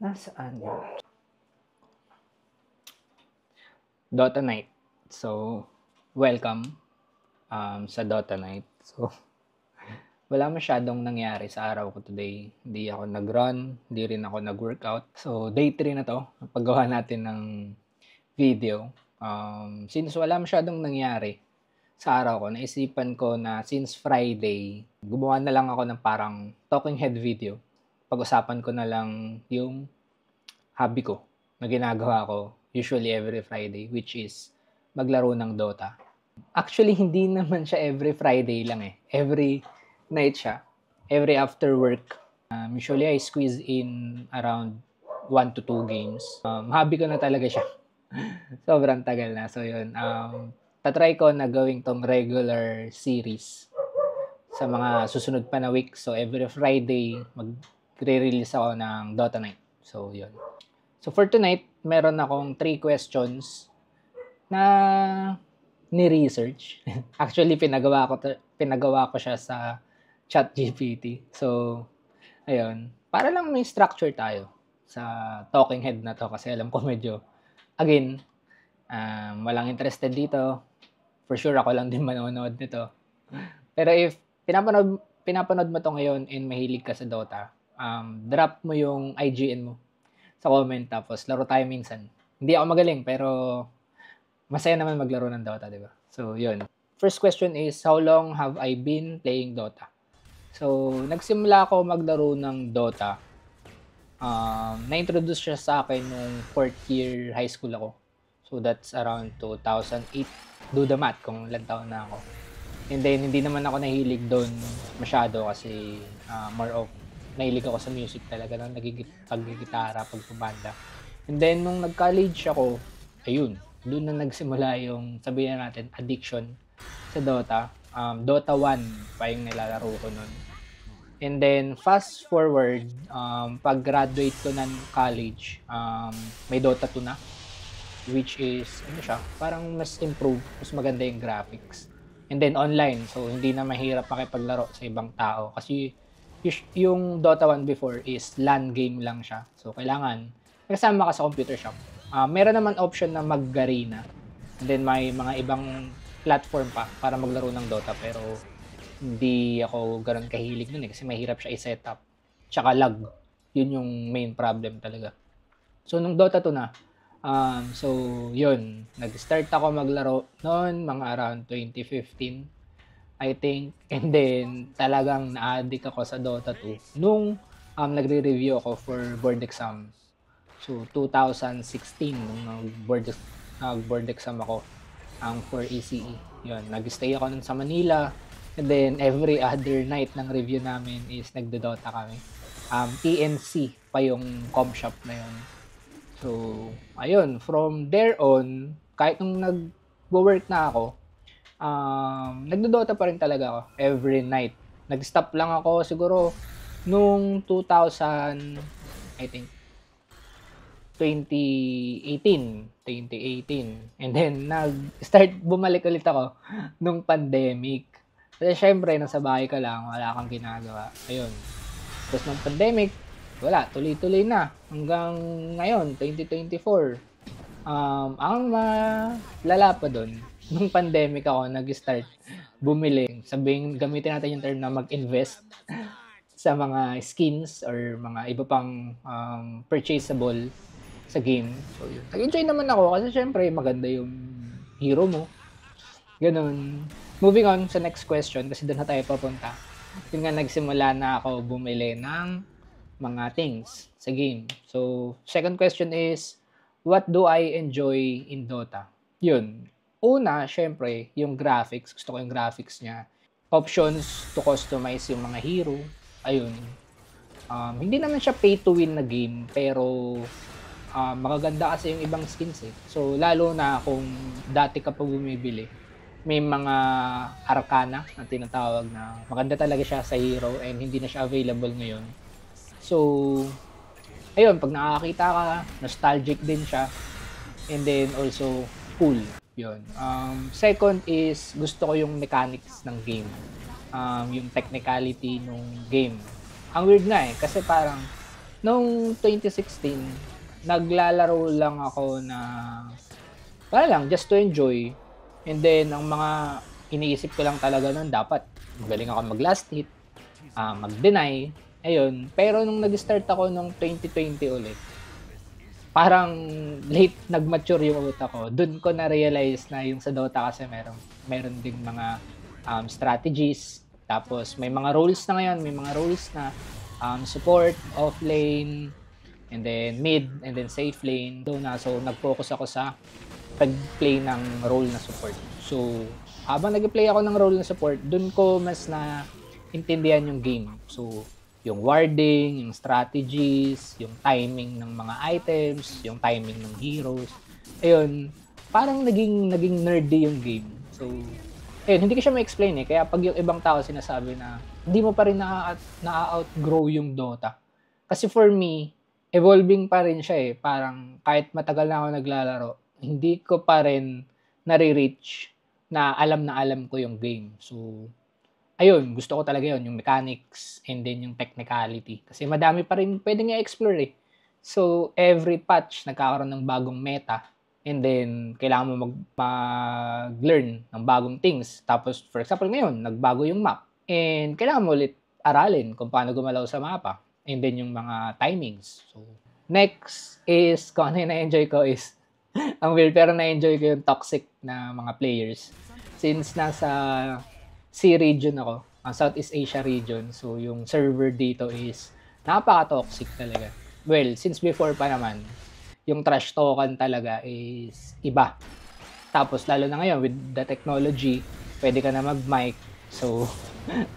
Nasaan yun? Dota Night. So, welcome sa Dota Night. So, wala masyadong nangyari sa araw ko today. Hindi ako nag-run, hindi rin ako nag-workout. So, day 3 na to. Paggawa natin ng video. Since wala masyadong nangyari sa araw ko, naisipan ko na since Friday, gumawa na lang ako ng parang talking head video. Pag-usapan ko na lang yung hobby ko na ginagawa ko usually every Friday, which is maglaro ng Dota. Actually, hindi naman siya every Friday lang eh. Every night siya. Every after work. Usually, I squeeze in around 1 to 2 games. Hobby ko na talaga siya. Sobrang tagal na. So, yun. Tatry ko na gawing tong regular series sa mga susunod pa na week. So, every Friday, mag-re-release ako ng Dota Night. So, yun. So, for tonight, meron akong 3 questions na ni-research. Actually, pinagawa ko siya sa ChatGPT. So, ayun. Para lang may structure tayo sa talking head na to kasi alam ko medyo, again, walang interested dito. For sure, ako lang din manonood nito. Pero if pinapanood mo to ngayon and mahilig ka sa Dota, drop mo yung IGN mo sa comment tapos laro tayo minsan. Hindi ako magaling pero masaya naman maglaro ng Dota, di ba? So, yun. First question is, how long have I been playing Dota? So, nagsimula ako maglaro ng Dota. Na-introduce siya sa akin nung 4th year high school ako. So, that's around 2008. Do the math kung ilang taon na ako. And then, hindi naman ako nahilig doon masyado kasi more of nahilig ako sa music talaga nang pag-gitara, pagpabanda. And then, nung nag-college ako, ayun, doon na nagsimula yung, sabihin natin, addiction sa Dota. Dota 1 pa yung nilalaro ko nun. And then, fast forward, pag-graduate ko ng college, may Dota 2 na, which is, ano siya, parang mas improve, mas maganda yung graphics. And then, online, so hindi na mahirap makipaglaro sa ibang tao. Kasi, yung Dota 1 before is LAN game lang siya. So, kailangan kasama ka sa computer shop. Meron naman option na mag-Garena. And then, may mga ibang platform pa para maglaro ng Dota. Pero, hindi ako ganoon kahilig nun eh. Kasi mahirap siya i-set up. Tsaka lag. Yun yung main problem talaga. So, nung Dota 2 na, so, yun. Nag-start ako maglaro noon, mga around 2015. I think, and then talagang na-addict ako sa Dota 2 nung nagre-review ako for board exam. So 2016 nung nag-board exam ako for ECE. Yun, nag-stay ako nun sa Manila and then every other night ng review namin is nagdo-Dota kami. TNC pa yung com shop na yun. So, ayun, from there on, kahit nung nag-work na ako, nagdo-Dota pa rin talaga ako every night. Nag-stop lang ako siguro nung 2000, I think, 2018. And then, nag-start bumalik ulit ako nung pandemic. Kasi syempre, nasa bahay ka lang, wala kang ginagawa. Ayun. Tapos nung pandemic, wala, tuloy-tuloy na. Hanggang ngayon, 2024. Ang malala pa doon, nung pandemic ako nag-start bumili. Sabihin, gamitin natin yung term na mag-invest sa mga skins or mga iba pang purchasable sa game. So, yun. Nag-enjoy naman ako kasi syempre maganda yung hero mo. Ganun. Moving on sa next question kasi doon na tayo papunta. Yun nga, nagsimula na ako bumili ng mga things sa game. So, second question is, what do I enjoy in Dota? Yun. Una, syempre, yung graphics. Gusto ko yung graphics niya. Options to customize yung mga hero. Ayun. Hindi naman siya pay to win na game, pero magaganda kasi yung ibang skins eh. So, lalo na kung dati ka pa bumibili, may mga arcana na tinatawag na maganda talaga siya sa hero and hindi na siya available ngayon. So, ayun, pag nakakita ka, nostalgic din siya. And then also, cool. Yun. Second is, gusto ko yung mechanics ng game. Yung technicality ng game. Ang weird nga eh, kasi parang Noong 2016, naglalaro lang ako na wala lang, just to enjoy. And then ang mga iniisip ko lang talaga nun dapat magaling ako mag-last hit, mag-deny, ayun. Pero nung nag-start ako nung 2020 ulit, parang late nag-mature yung utak ko. Dun ko na-realize na yung sa Dota kasi meron ding mga, strategies, tapos may mga roles na ngayon, may mga roles na, support, offlane, and then mid, and then safe lane. So nag-focus ako sa pag-play ng role na support. So, habang nag-play ako ng role na support, dun ko mas naintindihan yung game. So, yung warding, yung strategies, yung timing ng mga items, yung timing ng heroes. Ayun, parang naging nerdy yung game. So, ayun, hindi ko siya ma-explain eh. Kaya pag yung ibang tao sinasabi na hindi mo pa rin na-outgrow yung Dota. Kasi for me, evolving pa rin siya eh. Parang kahit matagal na ako naglalaro, hindi ko pa rin nare-reach na alam ko yung game. So, ayun, gusto ko talaga yun, yung mechanics and then yung technicality. Kasi madami pa rin pwedeng i-explore eh. So, every patch, nagkakaroon ng bagong meta. And then, kailangan mo mag-learn ng bagong things. Tapos, for example, ngayon, nagbago yung map. And kailangan mo ulit aralin kung paano gumalaw sa mapa. And then, yung mga timings. So, next is, kung ano yung na-enjoy ko is, ang weird, pero na-enjoy ko yung toxic na mga players. Since nasa C region ako, Southeast Asia region. So, yung server dito is napaka-toxic talaga. Well, since before pa naman, yung trash talkan talaga is iba. Tapos, lalo na ngayon, with the technology, pwede ka na mag-mic. So,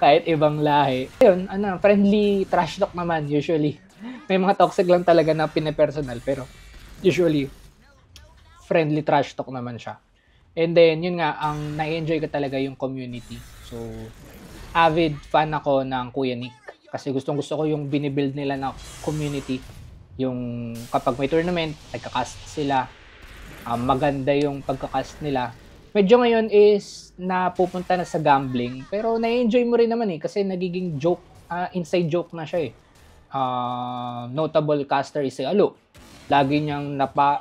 kahit ibang lahi. Yun, friendly trash talk naman, usually. May mga toxic lang talaga na pine-personal, pero usually, friendly trash talk naman siya. And then, yun nga, ang na-enjoy ko talaga yung community. So, avid fan ako ng Kuya Nick. Kasi gustong-gusto ko yung binibuild nila na community. Yung kapag may tournament, nagka-cast sila. Maganda yung pagka-cast nila. Medyo ngayon is napupunta na sa gambling. Pero na-enjoy mo rin naman eh. Kasi nagiging joke, inside joke na siya eh. Notable caster is si Alo. Lagi niyang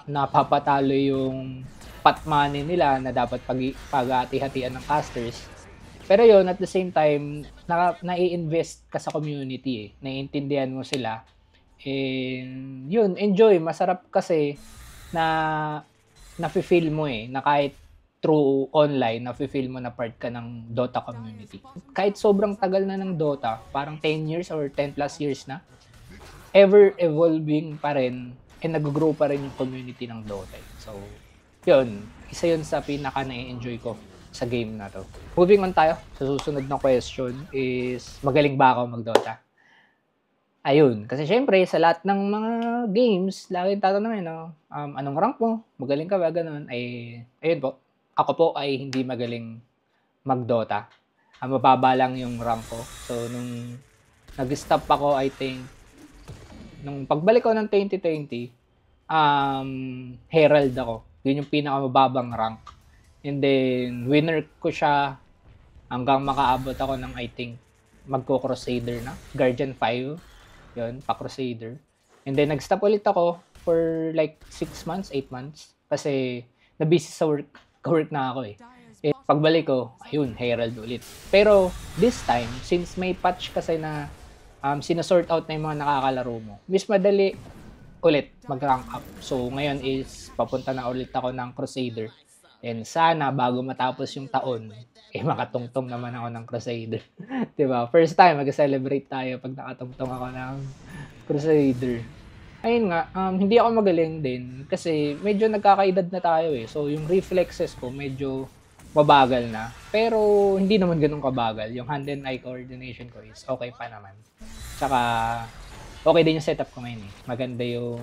napapatalo yung pot money nila na dapat pag-hati-hatian ng casters. Pero yun, at the same time, nai-invest ka sa community eh. Naiintindihan mo sila. And yun, enjoy. Masarap kasi na nafe-feel mo eh, na kahit through online, nafe-feel mo na part ka ng Dota community. Kahit sobrang tagal na ng Dota, parang 10 years or 10 plus years na, ever evolving pa rin and nag-grow pa rin yung community ng Dota. So, yun, isa yun sa pinaka na-enjoy ko sa game na to. Moving on tayo sa susunod na question is, magaling ba ako mag-Dota? Ayun, kasi syempre sa lahat ng mga games, lagi tatanungin, no? Anong rank mo? Magaling ka ba? Ganun. Ayun po, ako po ay hindi magaling mag-Dota. Mababa lang yung rank ko. So, nung nag-stop ako, I think, nung pagbalik ko ng 2020, Herald ako. Yun yung pinakamababang rank. And then, winner ko siya hanggang makaabot ako ng, I think, magko-Crusader na. Guardian 5. Yun, pa-Crusader. And then, nag-stop ulit ako for like 6 months, 8 months. Kasi, na-busy sa work. Ka-work na ako eh. Pagbalik ko, ayun, Herald ulit. Pero, this time, since may patch kasi na sinasort out na yung mga nakakalaro mo, mas madali ulit mag-rank up. So, ngayon is papunta na ulit ako ng Crusader. And sana, bago matapos yung taon, makatungtong naman ako ng Crusader. Diba? First time, mag-celebrate tayo pag nakatungtong ako ng Crusader. Ayun nga, hindi ako magaling din kasi medyo nagkakaedad na tayo eh. So, yung reflexes ko medyo mabagal na. Pero, hindi naman ganun kabagal. Yung hand and eye coordination ko is okay pa naman. Tsaka, okay din yung setup ko ngayon eh. Maganda yung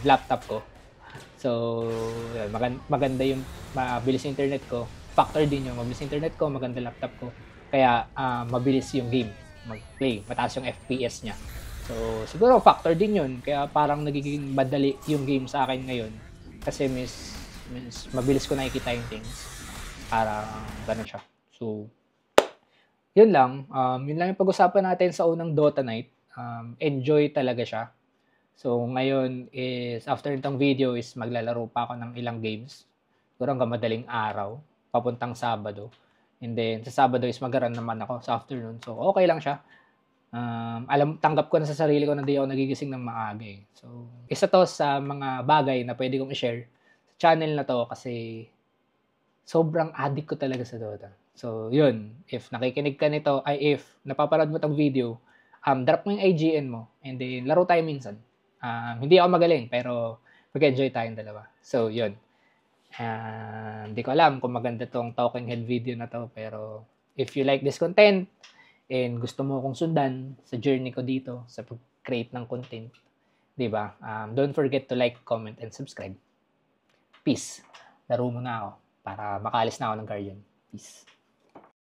laptop ko. So, maganda yung mabilis internet ko. Factor din yung mabilis internet ko, maganda laptop ko. Kaya, mabilis yung game mag-play. Mataas yung FPS niya. So, siguro factor din yun. Kaya parang nagiging madali yung game sa akin ngayon. Kasi mabilis ko nakikita yung things. Parang ganun siya. So, yun lang. Yun lang yung pag-usapan natin sa unang Dota Night. Enjoy talaga siya. So, ngayon is after nitong video is maglalaro pa ako ng ilang games. Siguro hanggang madaling araw, papuntang Sabado. And then sa Sabado is mag-run naman ako sa afternoon. So, okey lang siya. Tanggap ko na sa sarili ko na 'di ako nagigising ng maaga, eh. So, isa 'to sa mga bagay na puwede kong i-share sa channel na 'to kasi sobrang addict ko talaga sa Dota. So, yun, if nakikinig ka nito ay if napapanood mo 'tong video, drop mo yung IGN mo and then laro tayo minsan. Hindi ako magaling pero mag-enjoy tayong dalawa. So, yun. Di ko alam kung maganda 'tong talking head video na 'to, pero if you like this content and gusto mo akong sundan sa journey ko dito sa pag-create ng content, 'di ba? Don't forget to like, comment, and subscribe. Peace. Laro muna ako para makaalis na ako ng Guardian. Peace.